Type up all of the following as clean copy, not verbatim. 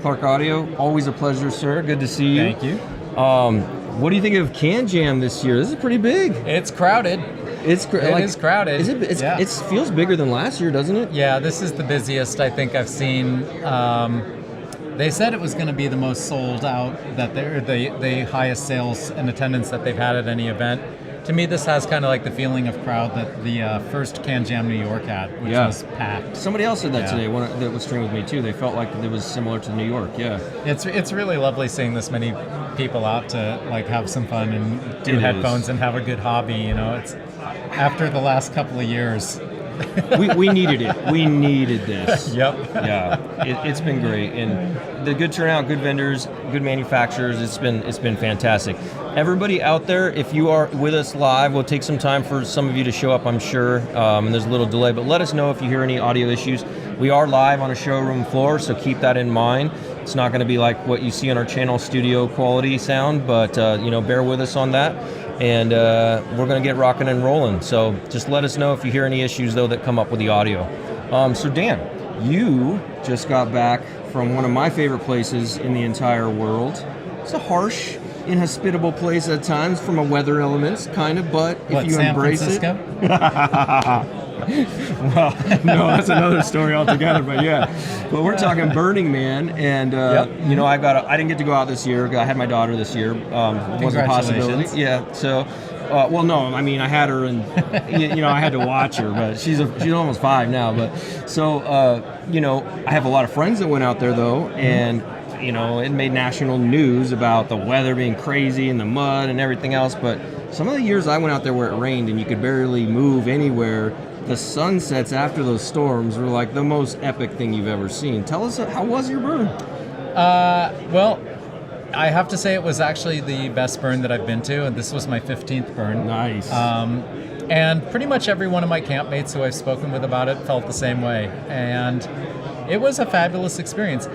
Clark Audio. Always a pleasure, sir. Good to see you. Thank you. What do you think of CanJam this year? This is pretty big. It's crowded. It is crowded. It feels bigger than last year, doesn't it? Yeah, this is the busiest I think I've seen. They said it was going to be the most sold out, that they're the highest sales and attendance that they've had at any event. To me, this has kind of like the feeling of crowd that the first CanJam New York had, which was packed. Somebody else said that today, that was streaming with me too. They felt like it was similar to New York, It's really lovely seeing this many people out to like have some fun and do headphones and have a good hobby. You know, it's after the last couple of years. we needed it. We needed this. Yep. Yeah, it's been great, and the good turnout, good vendors, good manufacturers. It's been fantastic. Everybody out there, if you are with us live, we'll take some time for some of you to show up, I'm sure, and there's a little delay, but let us know if you hear any audio issues. We are live on a showroom floor, so keep that in mind. It's not going to be like what you see on our channel studio quality sound, but bear with us on that. And we're going to get rocking and rolling. So just let us know if you hear any issues, though, that come up with the audio. So Dan, you just got back from one of my favorite places in the entire world. It's a harsh, inhospitable place at times from a weather elements, kind of, but if you embrace it. Well, no, that's another story altogether, but yeah. But we're talking Burning Man, and I didn't get to go out this year. I had my daughter this year. It wasn't a possibility. Yeah. So, I had her, and I had to watch her, but she's almost 5 now. But so, I have a lot of friends that went out there though, and it made national news about the weather being crazy and the mud and everything else. But some of the years I went out there where it rained and you could barely move anywhere, the sunsets after those storms were like the most epic thing you've ever seen. Tell us, how was your burn? Well, I have to say it was actually the best burn that I've been to, and this was my 15th burn. Nice. And pretty much every one of my campmates who I've spoken with about it felt the same way. And it was a fabulous experience.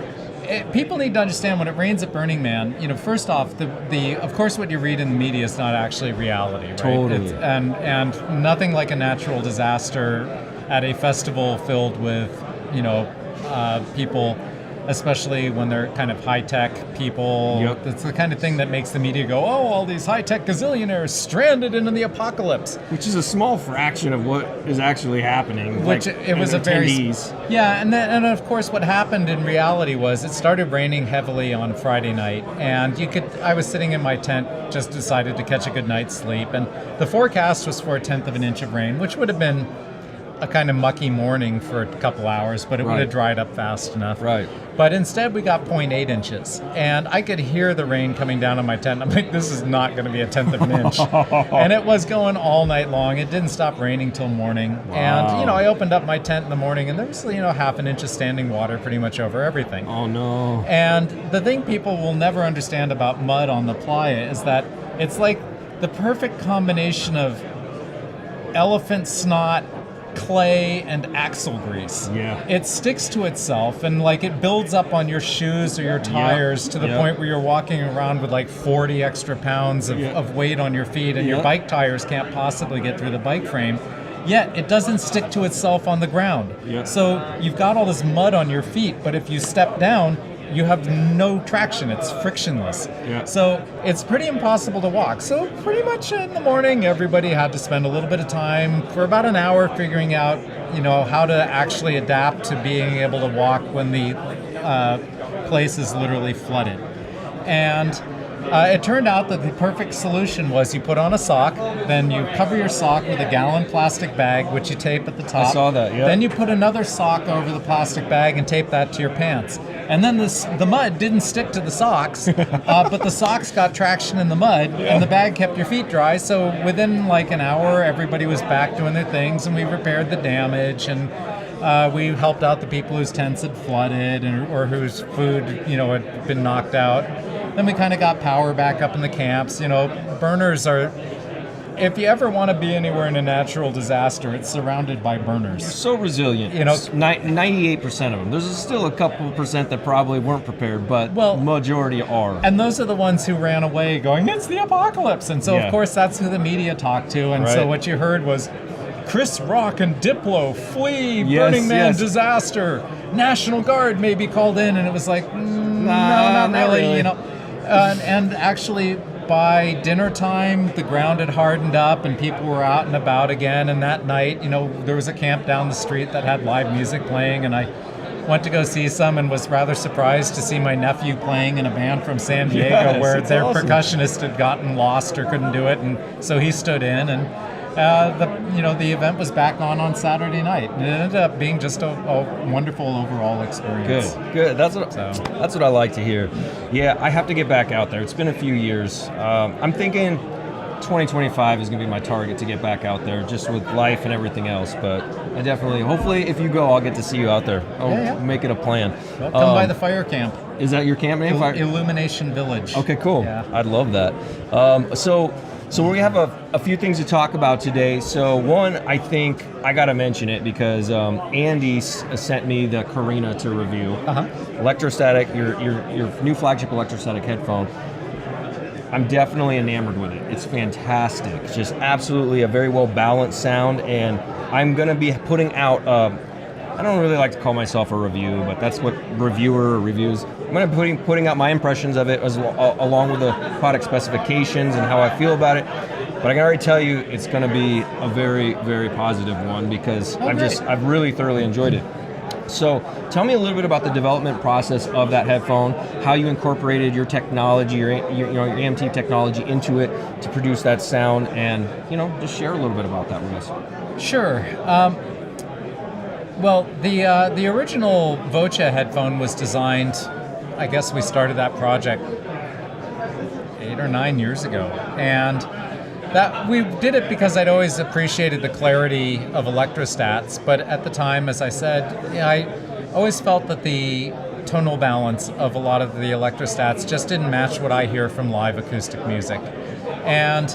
People need to understand when it rains at Burning Man, first off, of course what you read in the media is not actually reality, right? Totally. And nothing like a natural disaster at a festival filled with, people, especially when they're kind of high-tech people. Yep. It's the kind of thing that makes the media go, oh, all these high-tech gazillionaires stranded into the apocalypse. Which is a small fraction of what is actually happening. Which it was a attendees. And of course what happened in reality was it started raining heavily on Friday night, and I was sitting in my tent, just decided to catch a good night's sleep, and the forecast was for 1/10 of an inch of rain, which would have been a kind of mucky morning for a couple hours, but it would have dried up fast enough. Right. But instead we got 0.8 inches, and I could hear the rain coming down on my tent. I'm like, this is not going to be a 1/10 of an inch. And it was going all night long. It didn't stop raining till morning. Wow. And, I opened up my tent in the morning, and there was, 1/2 inch of standing water pretty much over everything. Oh, no. And the thing people will never understand about mud on the playa is that it's like the perfect combination of elephant snot, clay, and axle grease. Yeah. It sticks to itself, and it builds up on your shoes or your tires to the point where you're walking around with 40 extra pounds of weight on your feet, and your bike tires can't possibly get through the bike frame. Yet it doesn't stick to itself on the ground. Yeah. So you've got all this mud on your feet, but if you step down, you have no traction. It's frictionless. Yeah. So it's pretty impossible to walk. So pretty much in the morning, everybody had to spend a little bit of time for about an hour figuring out, how to actually adapt to being able to walk when the place is literally flooded. And it turned out that the perfect solution was you put on a sock, then you cover your sock with a gallon plastic bag, which you tape at the top. I saw that, yeah. Then you put another sock over the plastic bag and tape that to your pants. And then the mud didn't stick to the socks, but the socks got traction in the mud, and the bag kept your feet dry. So within an hour, everybody was back doing their things, and we repaired the damage, and we helped out the people whose tents had flooded or whose food, had been knocked out. Then we kind of got power back up in the camps. Burners are, if you ever want to be anywhere in a natural disaster, it's surrounded by burners. So resilient. 98% of them. There's still a couple percent that probably weren't prepared, but majority are. And those are the ones who ran away going, it's the apocalypse. And so, of course, that's who the media talked to. And so what you heard was, Chris Rock and Diplo flee Burning Man disaster. National Guard may be called in, and it was like, no, not really. You know, and actually. By dinner time, the ground had hardened up and people were out and about again. And that night, you know, there was a camp down the street that had live music playing, and I went to go see some and was rather surprised to see my nephew playing in a band from San Diego where their percussionist had gotten lost or couldn't do it, and so he stood in, and the event was back on Saturday night, and it ended up being just a wonderful overall experience. Good. That's what I like to hear. Yeah, I have to get back out there. It's been a few years. I'm thinking 2025 is going to be my target to get back out there, just with life and everything else. But I definitely, hopefully, if you go, I'll get to see you out there. I'll make it a plan. Well, come by the fire camp. Is that your camp name? Illumination Village. Okay, cool. Yeah. I'd love that. So we have a few things to talk about today. So one, I think I got to mention it because Andy sent me the Karina to review. Electrostatic, your new flagship electrostatic headphone. I'm definitely enamored with it. It's fantastic. It's just absolutely a very well balanced sound, and I'm going to be putting out I don't really like to call myself a review, but that's what reviews. I'm going to be putting out my impressions of it along with the product specifications and how I feel about it. But I can already tell you it's going to be a very, very positive one because I've really thoroughly enjoyed it. So tell me a little bit about the development process of that headphone, how you incorporated your technology, your AMT technology into it to produce that sound, and just share a little bit about that with us. Sure. Well, the original Voce headphone was designed, I guess we started that project 8 or 9 years ago, and that we did it because I'd always appreciated the clarity of electrostats, but at the time, as I said, I always felt that the tonal balance of a lot of the electrostats just didn't match what I hear from live acoustic music. And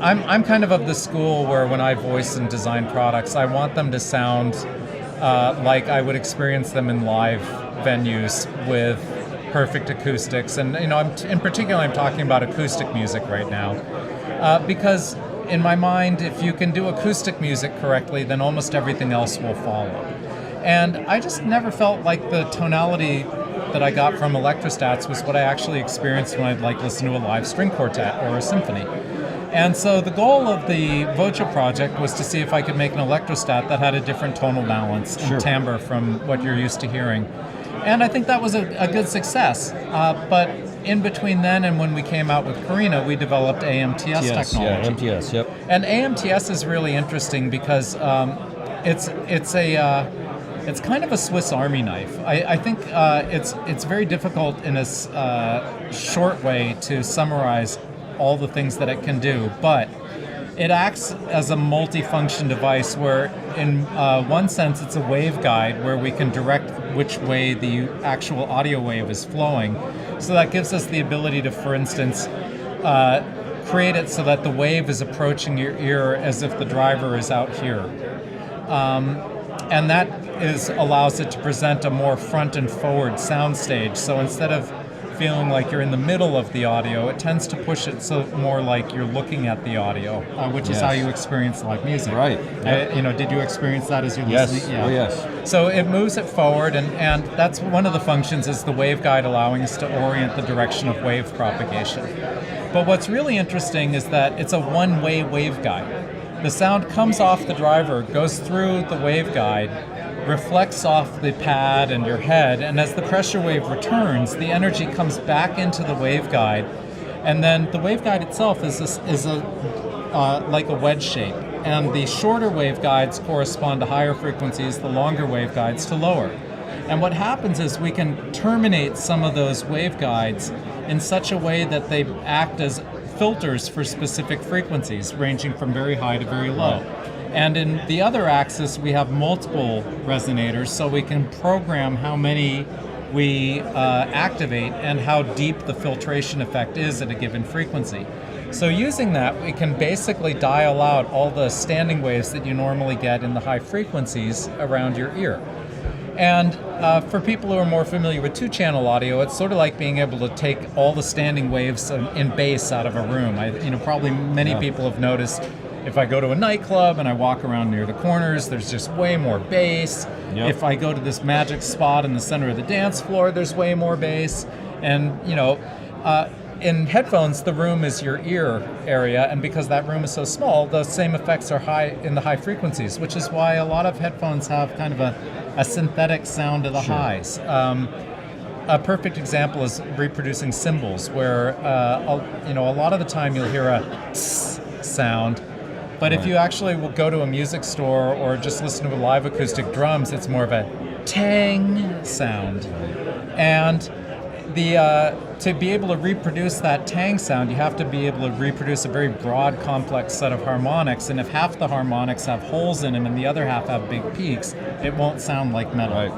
I'm kind of the school where when I voice and design products, I want them to sound like I would experience them in live venues with perfect acoustics. And in particular, I'm talking about acoustic music right now. Because in my mind, if you can do acoustic music correctly, then almost everything else will follow. And I just never felt like the tonality that I got from electrostats was what I actually experienced when I'd listen to a live string quartet or a symphony. And so the goal of the Voce project was to see if I could make an electrostat that had a different tonal balance and timbre from what you're used to hearing. And I think that was a good success. But in between then and when we came out with Karina, we developed AMTS technology. Yeah, AMTS, yep. And AMTS is really interesting because it's kind of a Swiss Army knife. I think it's very difficult in a short way to summarize all the things that it can do, but it acts as a multi-function device where in one sense it's a waveguide where we can direct which way the actual audio wave is flowing. So that gives us the ability to, for instance, create it so that the wave is approaching your ear as if the driver is out here. And that allows it to present a more front and forward sound stage. So instead of feeling like you're in the middle of the audio, it tends to push it so more like you're looking at the audio, which is how you experience live music. Right. Yep. Did you experience that as you're listening? Yeah. Oh, yes. So it moves it forward, and that's one of the functions is the waveguide allowing us to orient the direction of wave propagation. But what's really interesting is that it's a one-way waveguide. The sound comes off the driver, goes through the waveguide, reflects off the pad and your head, and as the pressure wave returns, the energy comes back into the waveguide, and then the waveguide itself is like a wedge shape, and the shorter waveguides correspond to higher frequencies, the longer waveguides to lower. And what happens is we can terminate some of those waveguides in such a way that they act as filters for specific frequencies, ranging from very high to very low. And in the other axis, we have multiple resonators, so we can program how many we activate and how deep the filtration effect is at a given frequency. So using that, we can basically dial out all the standing waves that you normally get in the high frequencies around your ear. And for people who are more familiar with two-channel audio, it's sort of like being able to take all the standing waves in bass out of a room. Probably many people have noticed If I go to a nightclub and I walk around near the corners, there's just way more bass. Yep. If I go to this magic spot in the center of the dance floor, there's way more bass. And, in headphones, the room is your ear area, and because that room is so small, those same effects are high in the high frequencies, which is why a lot of headphones have kind of a synthetic sound to the highs. A perfect example is reproducing cymbals, where a lot of the time you'll hear a tss sound, but if you actually will go to a music store or just listen to live acoustic drums, it's more of a tang sound. And to be able to reproduce that tang sound, you have to be able to reproduce a very broad, complex set of harmonics. And if half the harmonics have holes in them and the other half have big peaks, it won't sound like metal. Right.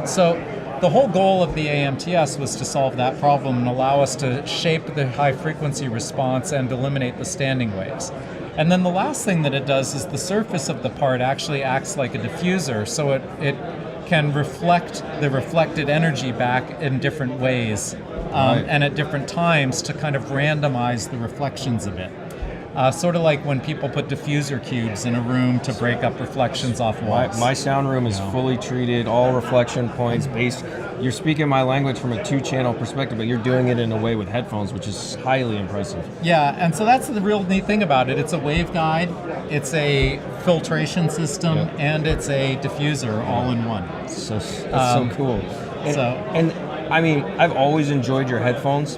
So the whole goal of the AMTS was to solve that problem and allow us to shape the high frequency response and eliminate the standing waves. And then the last thing that it does is the surface of the part actually acts like a diffuser, so it can reflect the reflected energy back in different ways and at different times to kind of randomize the reflections a bit. Sort of like when people put diffuser cubes in a room to break up reflections off walls. My sound room is fully treated, all reflection points based. You're speaking my language from a 2-channel perspective, but you're doing it in a way with headphones, which is highly impressive. Yeah, and so that's the real neat thing about it. It's a waveguide, it's a filtration system, and it's a diffuser all in one. So that's so cool. And I mean, I've always enjoyed your headphones.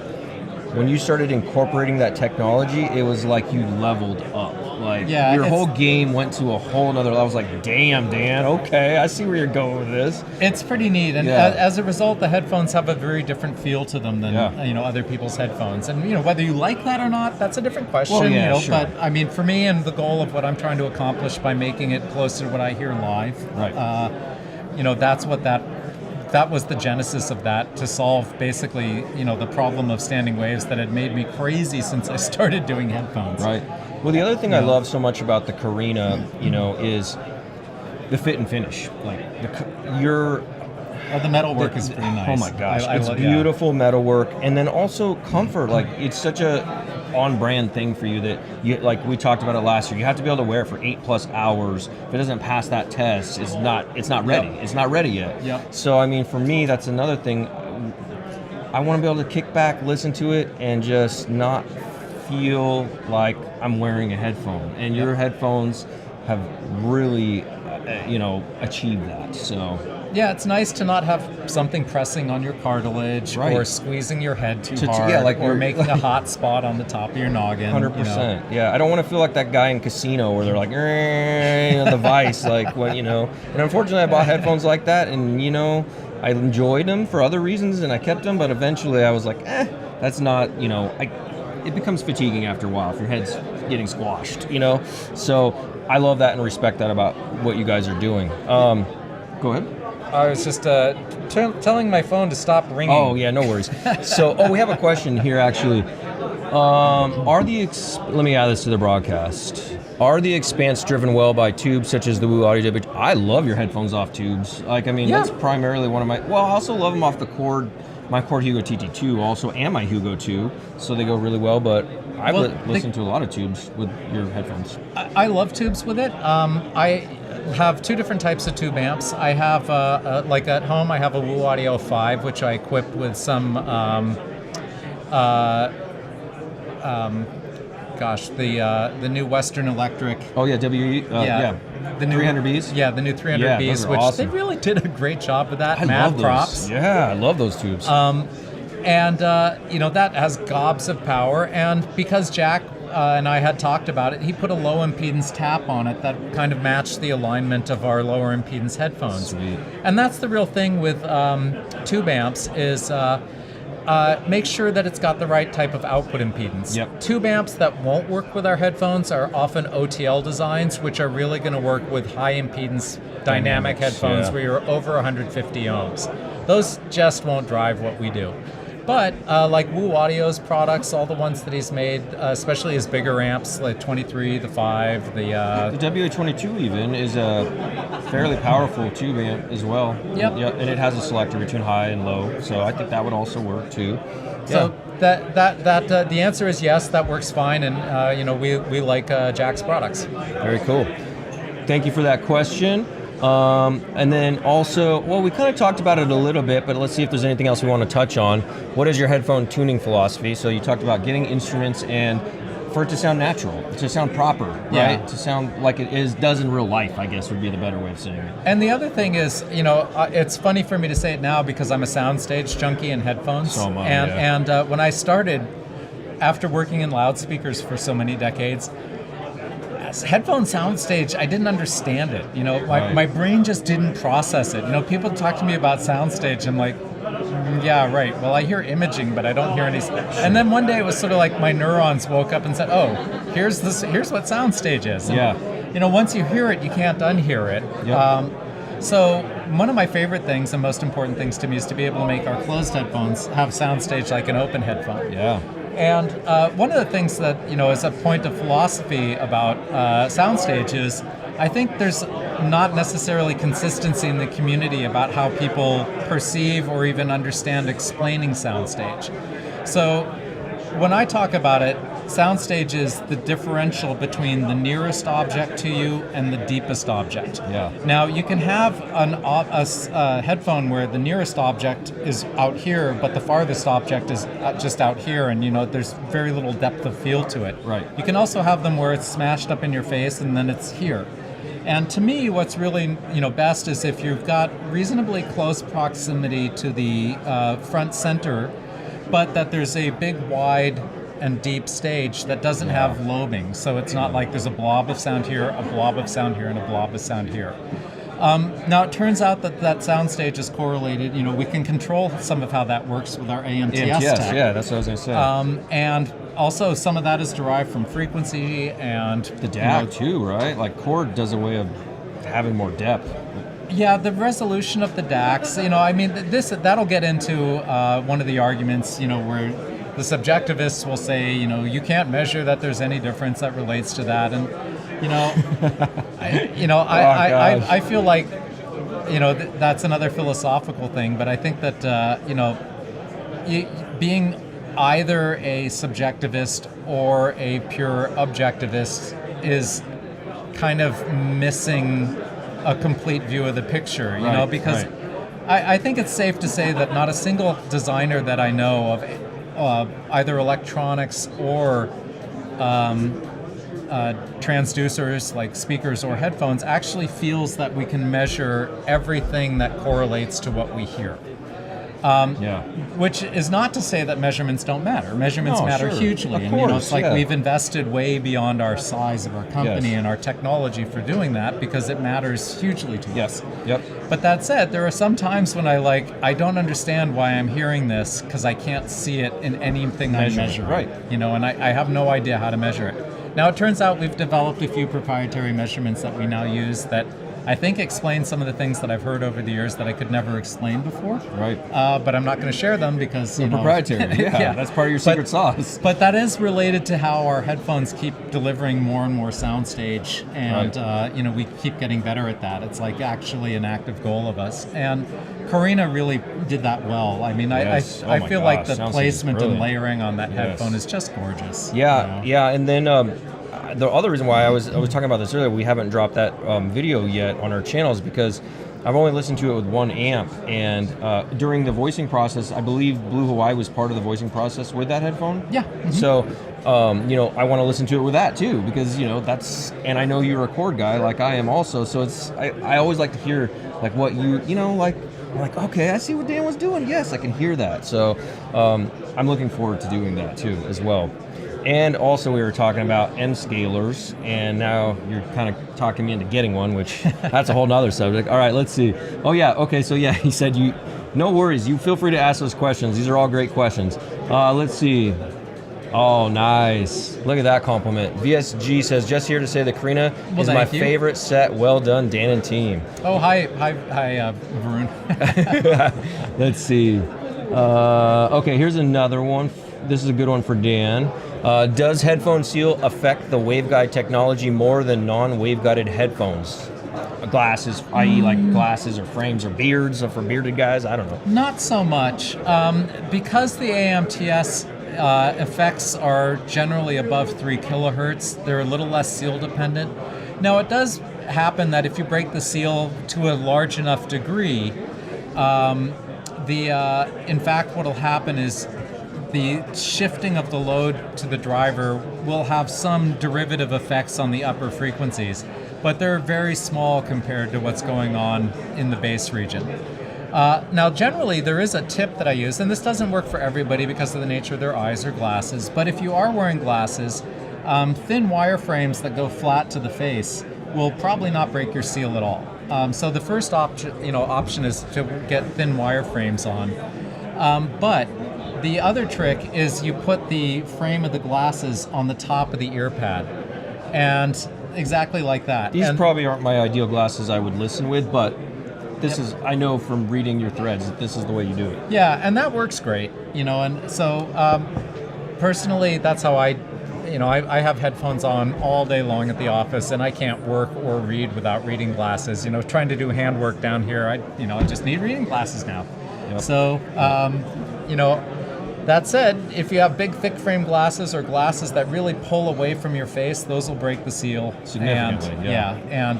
When you started incorporating that technology, it was like you leveled up. Like your whole game went to a whole nother level. I was like, damn, Dan, okay, I see where you're going with this. It's pretty neat, and as a result, the headphones have a very different feel to them than other people's headphones. And whether you like that or not, that's a different question. Well, sure. But I mean, for me, and the goal of what I'm trying to accomplish by making it close to what I hear live, that's what that was the genesis of that, to solve basically, the problem of standing waves that had made me crazy since I started doing headphones. Right. Well, the other thing I love so much about the Karina, is the fit and finish. Like the metalwork is pretty nice. Oh my gosh, it's beautiful metalwork, and then also comfort. Like it's such a on-brand thing for you that you, like we talked about it last year. You have to be able to wear it for 8+ hours. If it doesn't pass that test, it's not ready. It's not ready yet. Yep. So I mean, for me, that's another thing. I want to be able to kick back, listen to it, and just not feel like I'm wearing a headphone. And your headphones have really, achieved that. So. Yeah, it's nice to not have something pressing on your cartilage or squeezing your head too hard or making a hot spot on the top of your noggin. 100%. Yeah, I don't want to feel like that guy in Casino where they're like, the vice, like what, And unfortunately, I bought headphones like that, and I enjoyed them for other reasons, and I kept them. But eventually, I was like, that's not, it becomes fatiguing after a while if your head's getting squashed, So I love that and respect that about what you guys are doing. Go ahead. I was just telling my phone to stop ringing. Oh, yeah, no worries. So, we have a question here, actually. Let me add this to the broadcast. Are the expanse driven well by tubes such as the Woo Audio Dip? I love your headphones off tubes. That's primarily one of my... Well, I also love them off the Cord, my Cord Hugo TT2 also, and my Hugo 2. So they go really well, but I've listened to a lot of tubes with your headphones. I love tubes with it. I have 2 different types of tube amps. I have, like at home, I have a Woo Audio 5, which I equipped with some, the new Western Electric. Oh yeah, WE. The new 300Bs. Yeah, the new 300Bs, which awesome. They really did a great job with that. Mad props. Yeah, I love those tubes. And that has gobs of power, and because Jack and I had talked about it, he put a low impedance tap on it that kind of matched the alignment of our lower impedance headphones. Sweet. And that's the real thing with tube amps is make sure that it's got the right type of output impedance. Yep. Tube amps that won't work with our headphones are often OTL designs, which are really going to work with high impedance dynamic headphones where you're over 150 ohms. Those just won't drive what we do. But like Wu Audio's products, all the ones that he's made, especially his bigger amps, like 23, the 5, The WA22 even is a fairly powerful tube amp as well. Yep. Yeah, and it has a selector between high and low, so I think that would also work too. So that the answer is yes, that works fine, and we like Jack's products. Very cool. Thank you for that question. And then also, well, we kind of talked about it a little bit, but let's see if there's anything else we want to touch on. What is your headphone tuning philosophy? So you talked about getting instruments and for it to sound natural, to sound proper, right? Yeah. To sound like it does in real life, I guess would be the better way of saying it. And the other thing is, it's funny for me to say it now because I'm a soundstage junkie in headphones. So am I, and when I started, after working in loudspeakers for so many decades, headphone soundstage, I didn't understand it. My brain just didn't process it. People talk to me about soundstage, I'm like, yeah, right. Well, I hear imaging, but I don't hear any. And then one day it was sort of like my neurons woke up and said, "Oh, here's what soundstage is." And, once you hear it, you can't unhear it. Yep. So one of my favorite things and most important things to me is to be able to make our closed headphones have soundstage like an open headphone. Yeah. And one of the things that, is a point of philosophy about soundstage is I think there's not necessarily consistency in the community about how people perceive or even understand explaining soundstage. So when I talk about it, soundstage is the differential between the nearest object to you and the deepest object. Yeah. Now, you can have a headphone where the nearest object is out here, but the farthest object is just out here, and there's very little depth of field to it. Right. You can also have them where it's smashed up in your face and then it's here. And to me, what's really best is if you've got reasonably close proximity to the front center, but that there's a big, wide, and deep stage that doesn't have lobing. So it's not like there's a blob of sound here, a blob of sound here, and a blob of sound here. Now, it turns out that soundstage is correlated. We can control some of how that works with our AMTS tech. Yeah, that's what I was going to say. And also, some of that is derived from frequency and... The DAC too, right? Like Chord does a way of having more depth. Yeah, the resolution of the DACs, that'll get into one of the arguments, where the subjectivists will say, you can't measure that there's any difference that relates to that. And, I feel like, that's another philosophical thing, but I think that, being either a subjectivist or a pure objectivist is kind of missing a complete view of the picture, because I think it's safe to say that not a single designer that I know of either electronics or transducers like speakers or headphones actually feels that we can measure everything that correlates to what we hear. Which is not to say that measurements don't matter. Measurements matter hugely. Of course, it's like we've invested way beyond our size of our company and our technology for doing that because it matters hugely to us. Yep. But that said, there are some times when I don't understand why I'm hearing this because I can't see it in anything I measure. Right. And I have no idea how to measure it. Now, it turns out we've developed a few proprietary measurements that we now use that I think explain some of the things that I've heard over the years that I could never explain before. Right. But I'm not going to share them because they're proprietary. Yeah, that's part of your secret sauce. But that is related to how our headphones keep delivering more and more soundstage, and we keep getting better at that. It's like actually an active goal of us. And Karina really did that well. I mean, I feel like the placement and layering on that headphone is just gorgeous. Yeah, and then. The other reason why I was talking about this earlier, we haven't dropped that video yet on our channel is because I've only listened to it with one amp, and during the voicing process, I believe Blue Hawaii was part of the voicing process with that headphone. Yeah. Mm-hmm. So, I want to listen to it with that too, because that's, and I know you're a Chord guy like I am also, so it's I always like to hear like what I'm like, okay, I see what Dan was doing. Yes, I can hear that. So I'm looking forward to doing that too as well. And also we were talking about M scalers, and now you're kind of talking me into getting one, which that's a whole nother subject. All right, let's see. Oh yeah, okay, so yeah, he said no worries, you feel free to ask those questions. These are all great questions. Let's see. Oh, nice. Look at that compliment. VSG says, just here to say that Karina is my favorite set. Well done, Dan and team. Oh, hi, Varun. Let's see. Okay, here's another one. This is a good one for Dan. Does headphone seal affect the waveguide technology more than non-waveguided headphones? Glasses, i.e. like glasses or frames or beards, for bearded guys, I don't know. Not so much. Because the AMTS effects are generally above 3 kilohertz, they're a little less seal dependent. Now it does happen that if you break the seal to a large enough degree, in fact what will happen is the shifting of the load to the driver will have some derivative effects on the upper frequencies, but they're very small compared to what's going on in the bass region. Now, generally, there is a tip that I use, and this doesn't work for everybody because of the nature of their eyes or glasses, but if you are wearing glasses, thin wireframes that go flat to the face will probably not break your seal at all. So the first option is to get thin wireframes on. But the other trick is you put the frame of the glasses on the top of the ear pad, and exactly like that. These probably aren't my ideal glasses I would listen with, but this is, I know from reading your threads that this is the way you do it. Yeah, and that works great, and so personally, that's how I have headphones on all day long at the office, and I can't work or read without reading glasses. Trying to do handwork down here, I just need reading glasses now. Yep. So, that said, if you have big, thick frame glasses or glasses that really pull away from your face, those will break the seal. Significantly, and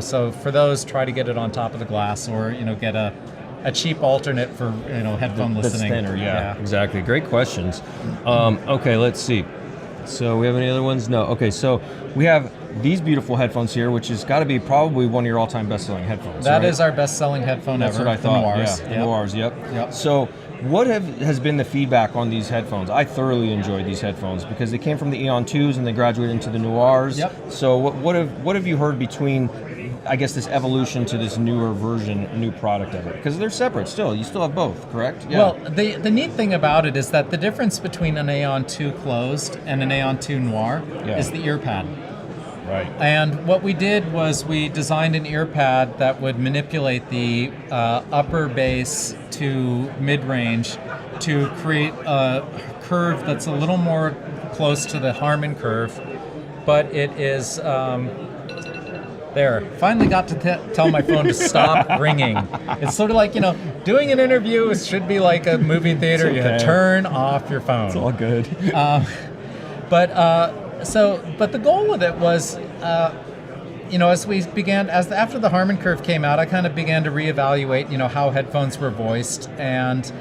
so for those, try to get it on top of the glass, or get a cheap alternate for headphone listening. That's thinner, yeah, exactly. Great questions. Okay, let's see. So we have any other ones? No. Okay, so we have these beautiful headphones here, which has got to be probably one of your all-time best-selling headphones. That is our best-selling headphone ever. That's what I thought. Noirs. Yeah, Noirs. Yep. So, what has been the feedback on these headphones? I thoroughly enjoyed these headphones because they came from the Aeon 2s and they graduated into the Noirs. Yep. So, what have you heard between, I guess, this evolution to this newer version, new product of it? Because they're separate still. You still have both, correct? Yeah. Well, the neat thing about it is that the difference between an Aeon 2 closed and an Aeon 2 Noir is the ear pad. Right. And what we did was we designed an ear pad that would manipulate the upper bass to mid-range to create a curve that's a little more close to the Harman curve, but it is there. Finally got to tell my phone to stop ringing. It's sort of like, doing an interview should be like a movie theater. Okay. You turn off your phone. It's all good. But the goal with it was, after the Harman curve came out, I kind of began to reevaluate, how headphones were voiced. And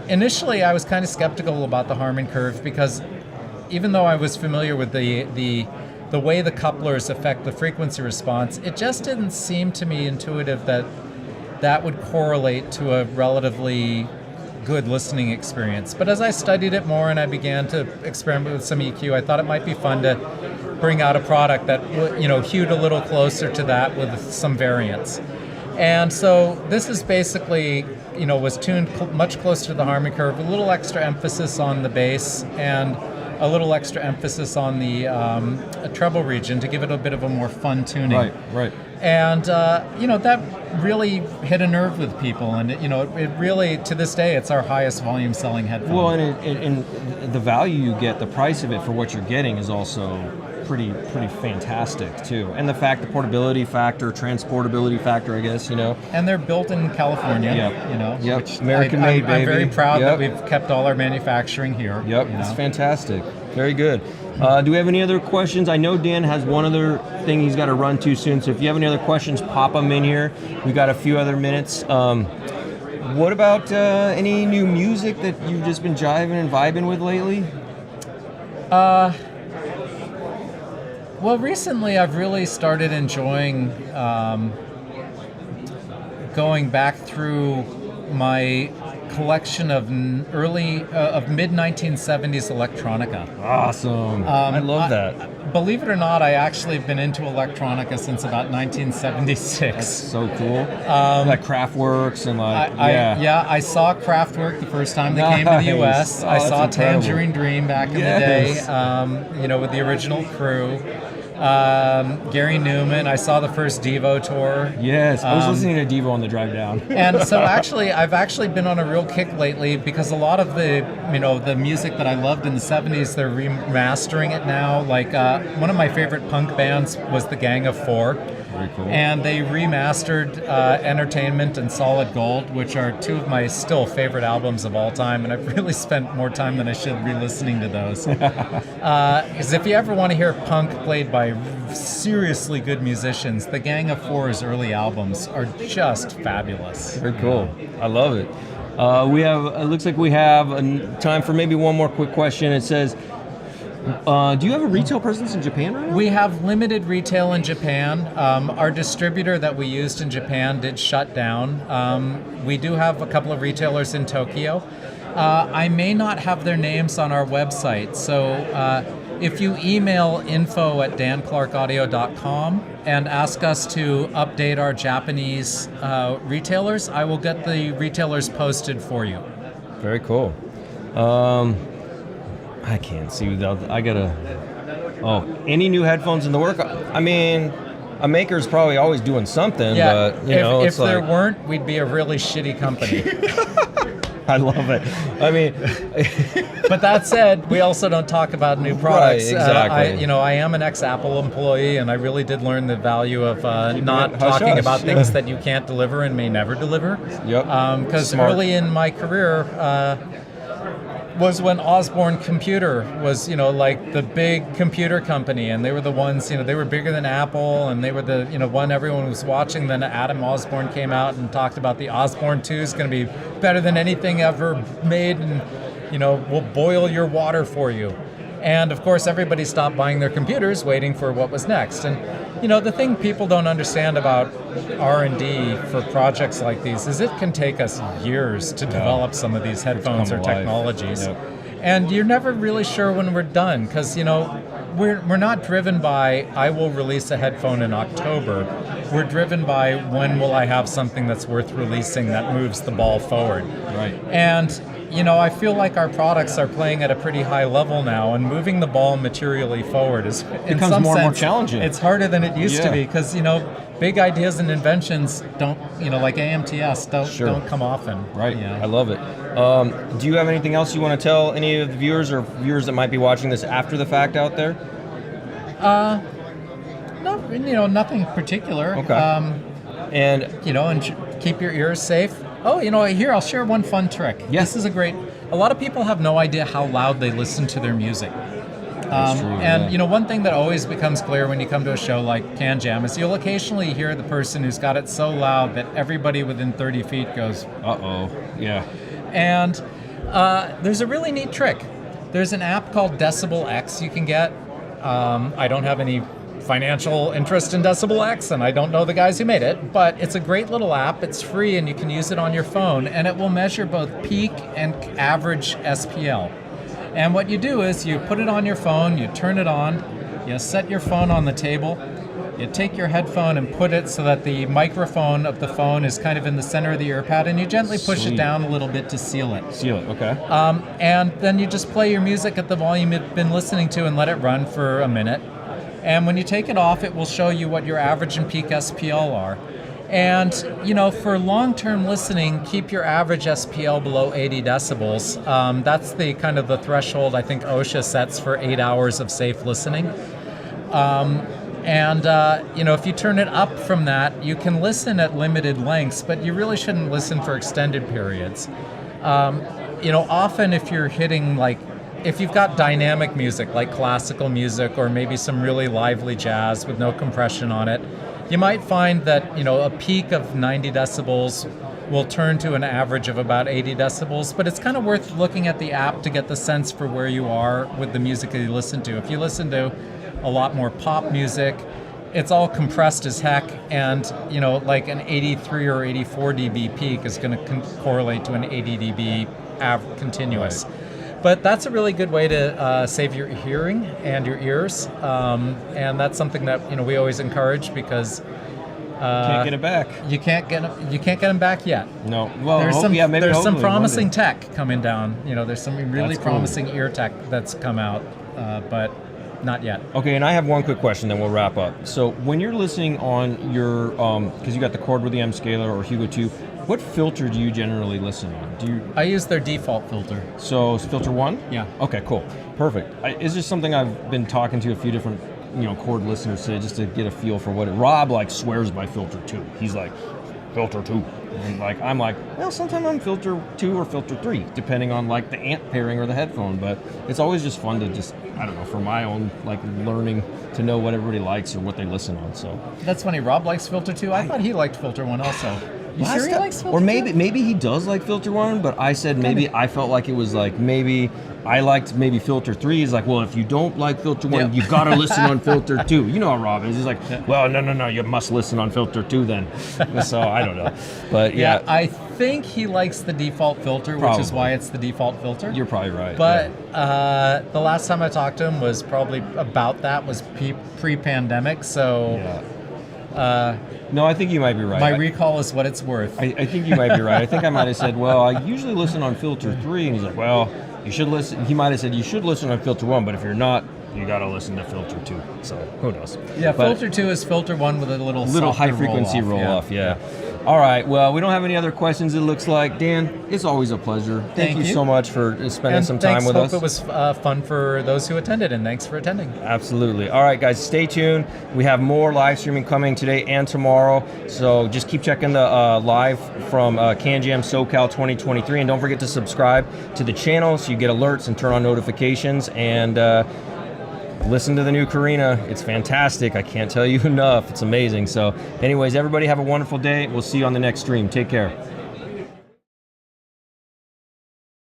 initially, I was kind of skeptical about the Harman curve because even though I was familiar with the way the couplers affect the frequency response, it just didn't seem to me intuitive that would correlate to a relatively good listening experience. But as I studied it more and I began to experiment with some EQ, I thought it might be fun to bring out a product that hewed a little closer to that with some variants. And so this is basically, was tuned much closer to the Harman curve, a little extra emphasis on the bass and a little extra emphasis on the treble region to give it a bit of a more fun tuning. Right. And that really hit a nerve with people, and it really, to this day, it's our highest volume selling headphone. Well, and the value you get, the price of it for what you're getting is also pretty fantastic too. And the portability factor, transportability factor, I guess, And they're built in California. Yep. Which American made, baby. I'm very proud that we've kept all our manufacturing here. Yep, it's fantastic. Very good. Do we have any other questions? I know Dan has one other thing he's got to run to soon, so if you have any other questions, pop them in here. We got a few other minutes. What about any new music that you've just been jiving and vibing with lately? Well, recently I've really started enjoying going back through my collection of mid-1970s electronica. Awesome. I love that. Believe it or not, I actually have been into electronica since about 1976. That's so cool. Like Kraftwerks and I saw Kraftwerk the first time they came to the U.S. I saw incredible. Tangerine Dream back in the day, with the original crew. Gary Newman. I saw the first Devo tour. Yes, I was listening to Devo on the drive down. And so I've actually been on a real kick lately because a lot of the music that I loved in the 70s, they're remastering it now. Like one of my favorite punk bands was the Gang of Four. Very cool. And they remastered Entertainment and Solid Gold, which are two of my still favorite albums of all time, and I've really spent more time than I should re-listening to those. Because if you ever want to hear punk played by seriously good musicians, the Gang of Four's early albums are just fabulous. Very cool. I love it. It looks like we have time for maybe one more quick question. It says, do you have a retail presence in Japan right now? We have limited retail in Japan. Our distributor that we used in Japan did shut down. We do have a couple of retailers in Tokyo. I may not have their names on our website, so if you email info@danclarkaudio.com and ask us to update our Japanese retailers, I will get the retailers posted for you. Very cool. I can't see without. I gotta. Oh, any new headphones in the work? I mean, a maker's probably always doing something, Yeah, but you know, if it's there like. weren't, we'd be a really shitty company. I love it. I mean, But that said, we also don't talk about new products. Right, exactly. I am an ex-Apple employee, and I really did learn the value of not it talking hush-hush, about yeah. things that you can't deliver and may never deliver. Yep. Because Smart. early in my career was when Osborne Computer was, like the big computer company, and they were the ones, they were bigger than Apple, and they were the, one everyone was watching. Then Adam Osborne came out and talked about the Osborne 2 is going to be better than anything ever made, and will boil your water for you. And of course, everybody stopped buying their computers, waiting for what was next. And the thing people don't understand about R&D for projects like these is it can take us years to develop some of these headphones or come alive. technologies. Yep. And you're never really sure when we're done, because we're not driven by I will release a headphone in October. We're driven by when will I have something that's worth releasing that moves the ball forward. Right. And I feel like our products are playing at a pretty high level now, and moving the ball materially forward is in Becomes some more and more sense, challenging. It's harder than it used to Yeah. be, because big ideas and inventions don't, like AMTS Sure. don't come often. Right. Yeah. I love it. Do you have anything else you want to tell any of the viewers or viewers that might be watching this after the fact out there? No, nothing particular. Okay. And And keep your ears safe. Oh, here, I'll share one fun trick. Yes. This is a lot of people have no idea how loud they listen to their music. That's true, And yeah. one thing that always becomes clear when you come to a show like CanJam is you'll occasionally hear the person who's got it so loud that everybody within 30 feet goes, uh-oh. Yeah. and there's a really neat trick. There's an app called Decibel X you can get. I don't have any financial interest in Decibel X, and I don't know the guys who made it, but it's a great little app. It's free, and you can use it on your phone, and it will measure both peak and average SPL. And what you do is you put it on your phone, you turn it on, you set your phone on the table, you take your headphone and put it so that the microphone of the phone is kind of in the center of the ear pad, and you gently push Sweet. it down a little bit to seal it. Seal it. Okay. And then you just play your music at the volume you've been listening to and let it run for a minute. And when you take it off, it will show you what your average and peak SPL are. And, for long-term listening, keep your average SPL below 80 decibels. That's the kind of the threshold I think OSHA sets for 8 hours of safe listening. If you turn it up from that, you can listen at limited lengths, but you really shouldn't listen for extended periods. Often if you're hitting if you've got dynamic music like classical music or maybe some really lively jazz with no compression on it, you might find that a peak of 90 decibels will turn to an average of about 80 decibels, but it's kind of worth looking at the app to get the sense for where you are with the music that you listen to. If you listen to a lot more pop music, it's all compressed as heck, and like an 83 or 84 dB peak is going to correlate to an 80 dB continuous. Right. But that's a really good way to save your hearing and your ears, and that's something that we always encourage, because Can't get it back. you can't get them back yet. No. Well, There's some maybe there's some hopefully promising one day. tech coming down. There's some really That's cool. promising ear tech that's come out, but Not yet. Okay, and I have one quick question, then we'll wrap up. So when you're listening on your, because you got the Chord with the M scaler or Hugo 2, what filter do you generally listen on? I use their default filter. So it's filter 1? Yeah. Okay, cool. Perfect. It's just something I've been talking to a few different Chord listeners today just to get a feel for what it. Rob swears by filter 2. He's like, filter 2. And I'm like, well, sometimes I'm filter 2 or filter 3, depending on the amp pairing or the headphone. But it's always just fun to just, I don't know, for my own learning to know what everybody likes or what they listen on. So that's funny. Rob likes filter 2. I thought he liked filter 1 also. You sure he likes filter 2? Or maybe he does like filter 1, but I said maybe I felt like it was maybe I liked maybe filter 3. He's like, well, if you don't like filter 1, you got to listen on filter 2. You know how Rob is. He's like, well, no, you must listen on filter 2 then. So I don't know. But yeah. I think he likes the default filter, which is why it's the default filter. You're probably right. But the last time I talked to him was probably about that, was pre-pandemic. So no, I think you might be right. My recall is what it's worth. I think you might be right. I think I might have said, well, I usually listen on filter 3. And he's like, well, you should listen. He might have said, you should listen on filter 1, but if you're not, you got to listen to filter 2. So who knows? Yeah, filter 2 is filter 1 with a little high frequency roll off. Yeah. All right. Well, we don't have any other questions, it looks like. Dan, it's always a pleasure. Thank you so much for spending some time with us. Hope it was fun for those who attended, and thanks for attending. Absolutely. All right, guys, stay tuned. We have more live streaming coming today and tomorrow. So just keep checking the live from CanJam SoCal 2023. And don't forget to subscribe to the channel so you get alerts and turn on notifications. And listen to the new Karina. It's fantastic. I can't tell you enough. It's amazing. So anyways, everybody have a wonderful day. We'll see you on the next stream. Take care.